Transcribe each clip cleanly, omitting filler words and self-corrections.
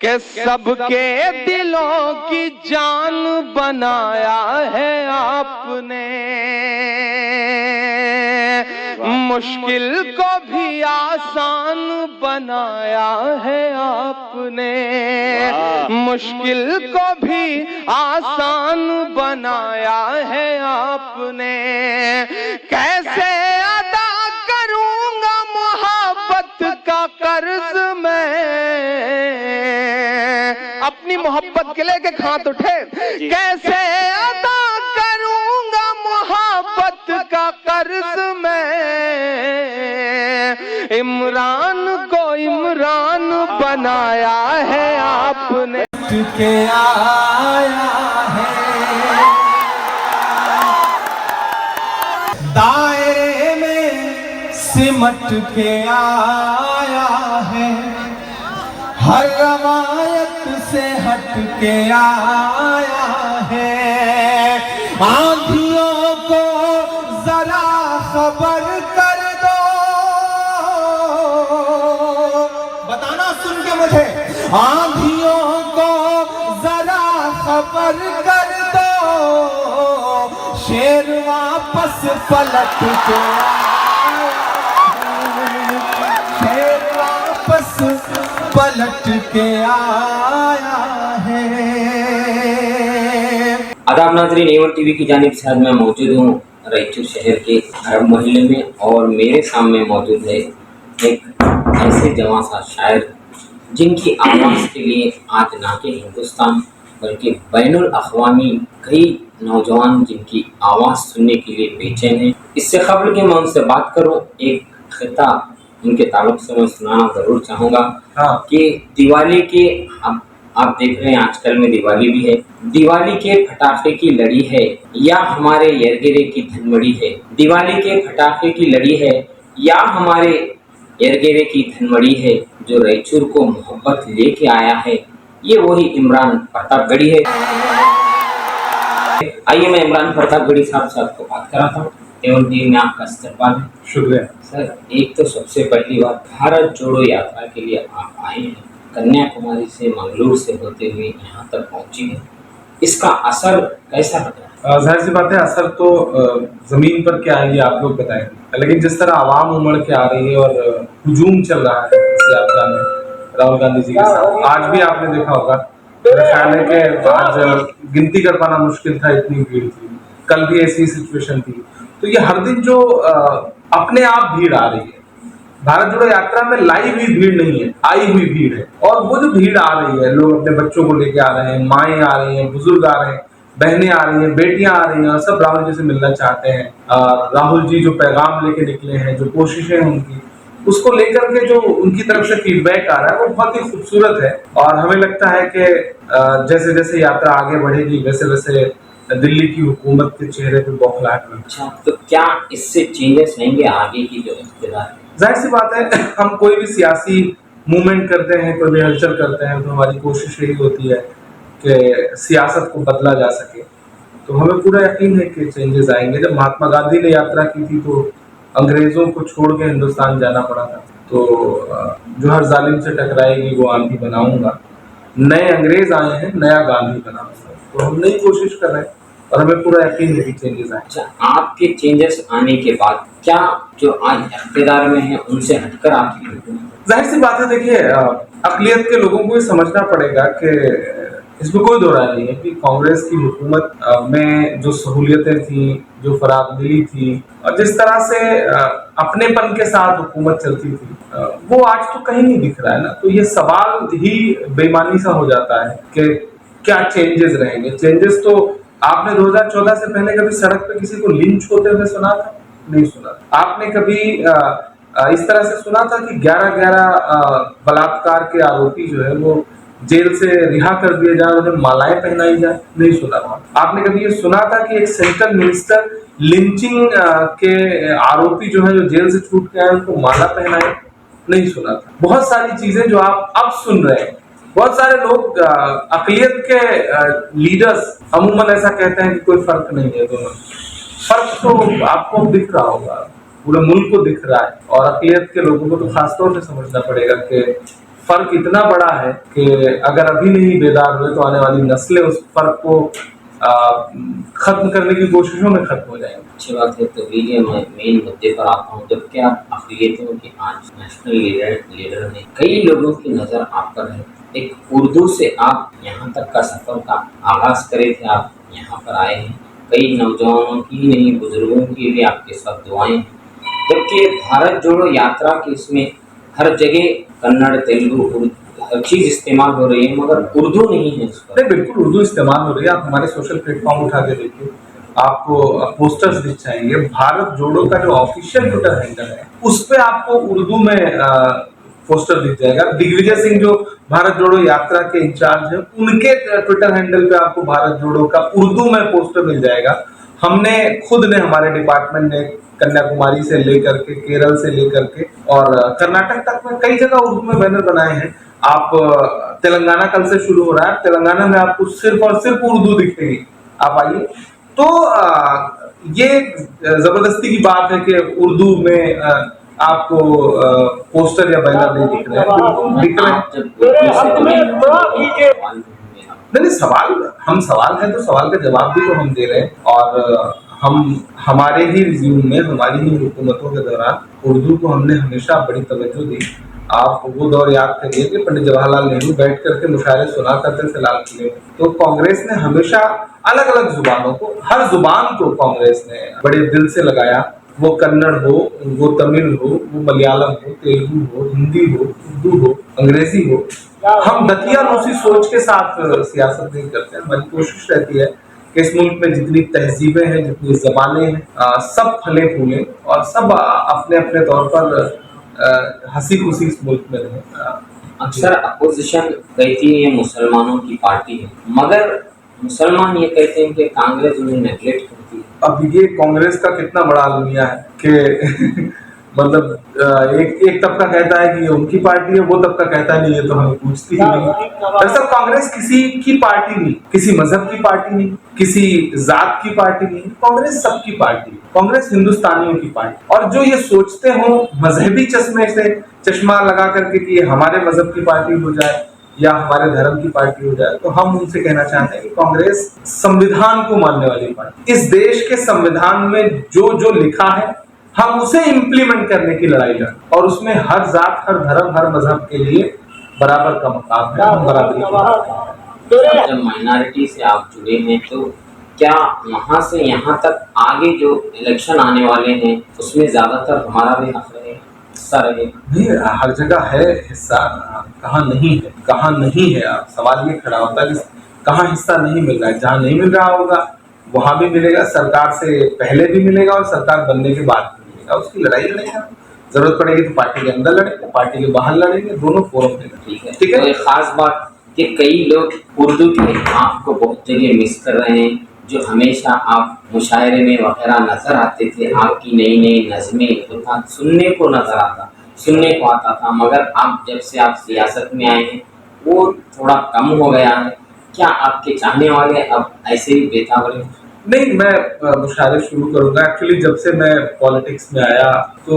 कि सबके दिलों की जान बनाया है आपने, मुश्किल को भी आसान बनाया है आपने, मुश्किल को भी आसान बनाया है आपने। कैसे अदा करूंगा मोहब्बत का कर्ज मैं, अपनी मोहब्बत के लेके हाथ उठे, कैसे अदा करूंगा मोहब्बत का कर्ज मैं। इमरान को इमरान बनाया है आपने, के आया है दायरे में सिमट के आया है, हर रवायत से हट के आया है। आंधियों को जरा खबर कर दो, बताना सुन के मुझे, आंधियों को जरा खबर कर दो, शेर वापस पलट के आया, शेर वापस पलट के आया है। आदाब नाज़रीन, A1 टीवी की जानिब से आज मैं मौजूद हूँ रायचूर शहर के अरब मोहल्ले में, और मेरे सामने मौजूद है एक ऐसे जवां सा शायर जिनकी आवाज़ के लिए आज ना के हिंदुस्तान बल्कि बैनुल अक़वामी कई नौजवान जिनकी आवाज़ सुनने के लिए बेचैन हैं। इससे ख़बर कि मैं उनसे बात करूँ, एक खिताब उनके ताल्लुक से मैं सुनाना ज़रूर चाहूँगा कि दिवाली के, अब आप देख रहे हैं आजकल में दिवाली भी है, दिवाली के फटाखे की लड़ी है या हमारे यरगेरे की धनमड़ी है, दिवाली के फटाखे की लड़ी है या हमारे यरगेरे की धनमड़ी है, जो रायचूर को मोहब्बत लेके आया है, ये वही इमरान प्रतापगढ़ी है। आइए मैं इमरान प्रतापगढ़ी साहब से आपको बात कराता हूँ। A1 टीवी में आपका इस्तकबाल है। शुक्रिया सर, एक तो सबसे पहली बात, भारत जोड़ो यात्रा के लिए आप आए हैं, कन्याकुमारी से मंगलूर से होते हुए यहाँ तक पहुँची है, इसका असर कैसा लग रहा है? जाहिर सी बात है, असर तो जमीन पर क्या है ये आप लोग बताएंगे, लेकिन जिस तरह आवाम उमड़ के आ रही है और हुजूम चल रहा है इस यात्रा में राहुल गांधी जी के साथ, आज भी आपने देखा होगा, मेरा ख्याल है कि आज गिनती कर पाना मुश्किल था, इतनी भीड़ थी, कल भी ऐसी सिचुएशन थी। तो ये हर दिन जो अपने आप भीड़ आ रही है, भारत जोड़ो यात्रा में लाई हुई भीड़ नहीं है, आई हुई भीड़ है, और वो जो भीड़ आ रही है, लोग अपने बच्चों को लेके आ रहे हैं, माएँ आ रही हैं, बुजुर्ग आ रहे हैं, बहनें आ रही हैं, बेटियां आ रही हैं, और सब राहुल जी से मिलना चाहते हैं। राहुल जी जो पैगाम लेके निकले हैं, जो कोशिशें हैं उनकी, उसको लेकर के जो उनकी तरफ से फीडबैक आ रहा है वो बहुत ही खूबसूरत है, और हमें लगता है कि जैसे जैसे यात्रा आगे बढ़ेगी वैसे वैसे दिल्ली की हुकूमत के चेहरे पे बौखलाहट में। अच्छा, तो क्या इससे चेंजेस होंगे आगे की जो इख्तियार? जाहिर सी बात है, हम कोई भी सियासी मूवमेंट करते हैं, कोई भी हलचल करते हैं, तो हमारी कोशिश यही होती है कि सियासत को बदला जा सके। तो हमें पूरा यकीन है कि चेंजेस आएंगे। जब महात्मा गांधी ने यात्रा की थी तो अंग्रेजों को छोड़ के हिंदुस्तान जाना पड़ा था, तो जो हर जालिम से टकराएगी वो आंधी बनाऊंगा, नए अंग्रेज आए हैं, नया गांधी बनाऊंगा, तो हम नई कोशिश कर रहे हैं और हमें पूरा यकीन है कि चेंजेस आए। अच्छा, आपके चेंजेस आने के बाद क्या जो आज इख्तियार में है उनसे हटकर आपकी हुकूमत? जाहिर सी बात है, देखिए अक़लियत के लोगों को ये समझना पड़ेगा कि इसमें कोई दो राय नहीं है कि कांग्रेस की हुकूमत में जो सहूलियतें थी, जो फरागदिली थी, और जिस तरह से अपनेपन के साथ हुकूमत चलती थी, वो आज तो कहीं नहीं दिख रहा है ना। तो ये सवाल ही बेईमानी सा हो जाता है कि क्या चेंजेस रहेंगे। चेंजेस तो आपने 2014 से पहले कभी सड़क पे किसी को लिंच होते हुए सुना था? नहीं सुना। आपने कभी इस तरह से सुना था कि 11 बलात्कार के आरोपी जो है वो जेल से रिहा कर दिए जाए, उन्हें मालाएं पहनाई जाए? नहीं सुना था। आपने कभी ये सुना था कि एक सेंट्रल मिनिस्टर लिंचिंग के आरोपी जो है, जो जेल से छूट के आए, उनको माला पहनाए? नहीं सुना था। बहुत सारी चीजें जो आप अब सुन रहे हैं, बहुत सारे लोग अक़लियत के लीडर्स अमूमन ऐसा कहते हैं कि कोई फर्क नहीं है दोनों। फर्क तो आपको दिख रहा होगा, पूरे मुल्क को दिख रहा है, और अक़लियत के लोगों को तो खासतौर से समझना पड़ेगा कि फर्क इतना बड़ा है कि अगर अभी नहीं बेदार हुए तो आने वाली नस्लें उस फर्क को खत्म करने की कोशिशों में खत्म हो जाएंगे। अच्छी बात है। तो ये मैं मेन मुद्दे पर आता हूँ। जब क्या अक़लियतों के आज नेशनल लीडर ने कई लोगों की नज़र आप पर है। एक उर्दू से आप यहाँ तक का सफ़र का आगाज़ करे थे, आप यहाँ पर आए हैं। कई नौजवानों की नहीं, बुजुर्गों की भी आपके साथ दुआएं हैं। जबकि भारत जोड़ो यात्रा के इसमें हर जगह कन्नड़, तेलुगु, हर चीज़ इस्तेमाल हो रही है, मगर उर्दू नहीं है इस पर। नहीं, बिल्कुल उर्दू इस्तेमाल हो रही है। आप हमारे सोशल प्लेटफॉर्म उठा के देखिए, आपको पोस्टर्स दिख जाएंगे। भारत जोड़ो का जो ऑफिशियल ट्विटर हैंडल है उस पे आपको उर्दू में पोस्टर दिख जाएगा। दिग्विजय सिंह जो भारत जोड़ो यात्रा के इंचार्ज है, उनके ट्विटर हैंडल पे आपको भारत जोड़ो का उर्दू में पोस्टर मिल जाएगा। हमने खुद ने, हमारे डिपार्टमेंट ने कन्याकुमारी से लेकर के, केरल से लेकर के और कर्नाटक तक में कई जगह उर्दू में बैनर बनाए हैं। आप तेलंगाना कल से शुरू हो रहा है, तेलंगाना में आपको सिर्फ और सिर्फ उर्दू दिखेगी। आप आइए। तो ये जबरदस्ती की बात है कि उर्दू में आपको पोस्टर या बैनर नहीं दिख रहे हैं। दिख रहे हैं। नहीं, सवाल है तो सवाल का जवाब भी तो हम दे रहे हैं। और हम हमारे ही रिज्यूम में, हमारी ही हुकूमतों के दौरान उर्दू को हमने हमेशा बड़ी तवज्जो दी। आप वो दौर याद करिए कि पंडित जवाहरलाल नेहरू बैठ करके मुशायरे सुना करते थे लाल किले में। तो कांग्रेस ने हमेशा अलग अलग जुबानों को, हर जुबान को कांग्रेस ने बड़े दिल से लगाया। वो कन्नड़ हो, वो तमिल हो, वो मलयालम हो, तेलुगु हो, हिंदी हो, उर्दू हो, अंग्रेजी हो। हम दतिया रूसी सोच के साथ सियासत नहीं करते। हमारी कोशिश रहती है कि इस मुल्क में जितनी तहजीबें हैं, जितनी जबानें हैं, सब फले फूले और सब अपने अपने तौर पर हंसी खुशी इस मुल्क में रहे। अक्सर अपोजिशन कहती है ये मुसलमानों की पार्टी है, मगर मुसलमान ये कहते हैं कि कांग्रेस उन्हें नेगलेक्ट करती है। अब ये कांग्रेस का कितना बड़ा अलमिया है कि मतलब एक तबका कहता है कि ये उनकी पार्टी है, वो तबका कहता है नहीं, ये तो हमें पूछती ही नहीं। दरअसल कांग्रेस किसी की पार्टी नहीं, किसी मजहब की पार्टी नहीं, किसी जात की पार्टी नहीं। कांग्रेस सबकी पार्टी है। कांग्रेस हिंदुस्तानियों की पार्टी। और जो ये सोचते हो मजहबी चश्मे से चश्मा लगा करके कि ये हमारे मजहब की पार्टी हो जाए या हमारे धर्म की पार्टी हो जाए, तो हम उनसे कहना चाहते हैं कि कांग्रेस संविधान को मानने वाली पार्टी। इस देश के संविधान में जो जो लिखा है हम उसे इम्प्लीमेंट करने की लड़ाई लड़, और उसमें हर जात, हर धर्म, हर मजहब के लिए बराबर का मकाम है, हम बराबरी की। जब माइनॉरिटी से आप जुड़े हैं तो क्या वहाँ से यहाँ तक आगे जो इलेक्शन आने वाले हैं उसमें ज्यादातर हमारा भी हक रहे, हिस्सा रहे? नहीं, हर जगह है हिस्सा, कहाँ नहीं है, कहाँ नहीं है। आप सवाल ये खड़ा होता है कि कहाँ हिस्सा नहीं मिल रहा है। जहाँ नहीं मिल रहा होगा वहां भी मिलेगा, सरकार से पहले भी मिलेगा और सरकार बनने के बाद भी मिलेगा। उसकी लड़ाई लड़ेगा। जरूरत पड़ेगी तो पार्टी के अंदर लड़ेंगे, पार्टी के बाहर लड़ेंगे, दोनों फोरम पे। ठीक है। तो एक खास बात कि कई लोग उर्दू के आपको बहुत जगह मिस कर रहे हैं, जो हमेशा आप मुशायरे में वगैरह नजर आते थे। आपकी नई नई नज़में होता सुनने को आता था, मगर आप जब से आप सियासत में आए हैं वो थोड़ा कम हो गया है। क्या आपके चाहने वाले अब ऐसे ही बेताब रहे? नहीं, मैं मुशायरे शुरू करूंगा। एक्चुअली जब से मैं पॉलिटिक्स में आया तो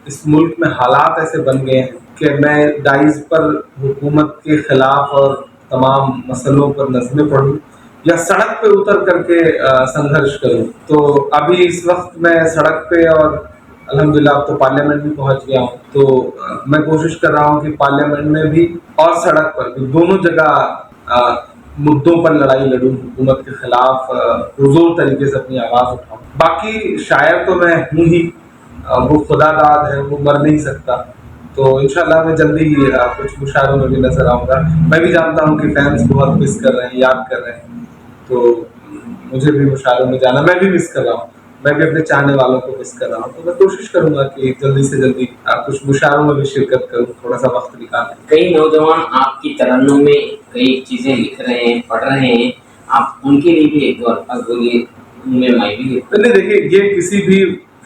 इस मुल्क में हालात ऐसे बन गए हैं कि मैं डाइज पर हुकूमत के खिलाफ और तमाम मसलों पर नज़में पढ़ूं या सड़क पे उतर करके संघर्ष करूं। तो अभी इस वक्त मैं सड़क पे और अल्हम्दुलिल्लाह अब तो पार्लियामेंट भी पहुंच गया हूं। तो मैं कोशिश कर रहा हूं कि पार्लियामेंट में भी और सड़क पर भी, दोनों जगह मुद्दों पर लड़ाई लड़ूं, हुकूमत के खिलाफ पुरजोर तरीके से अपनी आवाज उठाऊं। बाकी शायर तो मैं हूं ही, वो खुदादाद है, वो मर नहीं सकता। तो इंशाल्लाह मैं जल्दी ही कुछ मुशायरों में भी नजर आऊंगा। मैं भी जानता हूं कि फैंस बहुत मिस कर रहे हैं, याद कर रहे हैं, तो मुझे भी मुशायरों में जाना, मैं भी मिस कर रहा हूँ। मैं भी अपने चाहने वालों को मिस कर रहा हूँ। तो मैं कोशिश करूंगा कि जल्दी से जल्दी कुछ मुशायरों में भी शिरकत करूँ, थोड़ा सा वक्त निकालें। कई नौजवान आपकी तरन्नुम में कई चीजें लिख रहे हैं, पढ़ रहे हैं, आप उनके लिए भी एक दो अल्फाज बोलिए, उनमें मैं भी नहीं, देखिए, ये किसी भी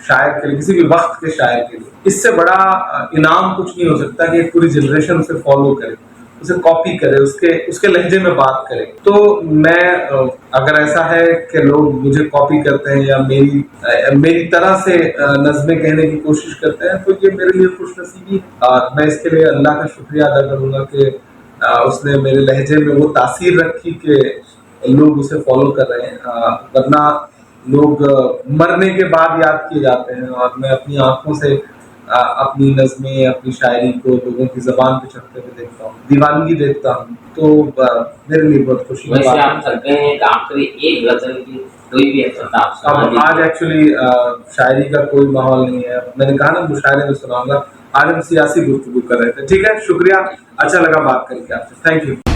शायर के लिए, किसी भी वक्त के शायर के लिए इससे बड़ा इनाम कुछ नहीं हो सकता कि एक पूरी जनरेशन उसे फॉलो करे, उसे कॉपी करे, उसके लहजे में बात करे। तो मैं अगर ऐसा है कि लोग मुझे कॉपी करते हैं या मेरी तरह से नज़्में कहने की कोशिश करते हैं, तो ये मेरे लिए खुशनसीबी, मैं इसके लिए अल्लाह का शुक्रिया अदा करूंगा कि उसने मेरे लहजे में वो तासीर रखी कि लोग उसे फॉलो कर रहे हैं। वरना लोग मरने के बाद याद किए जाते हैं, और मैं अपनी आंखों से अपनी नज़्में, अपनी शायरी को लोगों की ज़बान पे चढ़ते हुए देखता हूँ, दीवानगी देखता हूँ, तो मेरे लिए बहुत खुशी की वैसे बात आप थक गए हैं, आखिरी एक गजल की कोई भी एक आप सुना अब दीजिए। आज एक्चुअली शायरी का कोई माहौल नहीं है, मैंने कहा ना मुशायरे में सुनाऊंगा। आज हम सियासी गुफ्तगू कर रहे थे। ठीक है, शुक्रिया, अच्छा लगा बात करके आपसे, थैंक यू।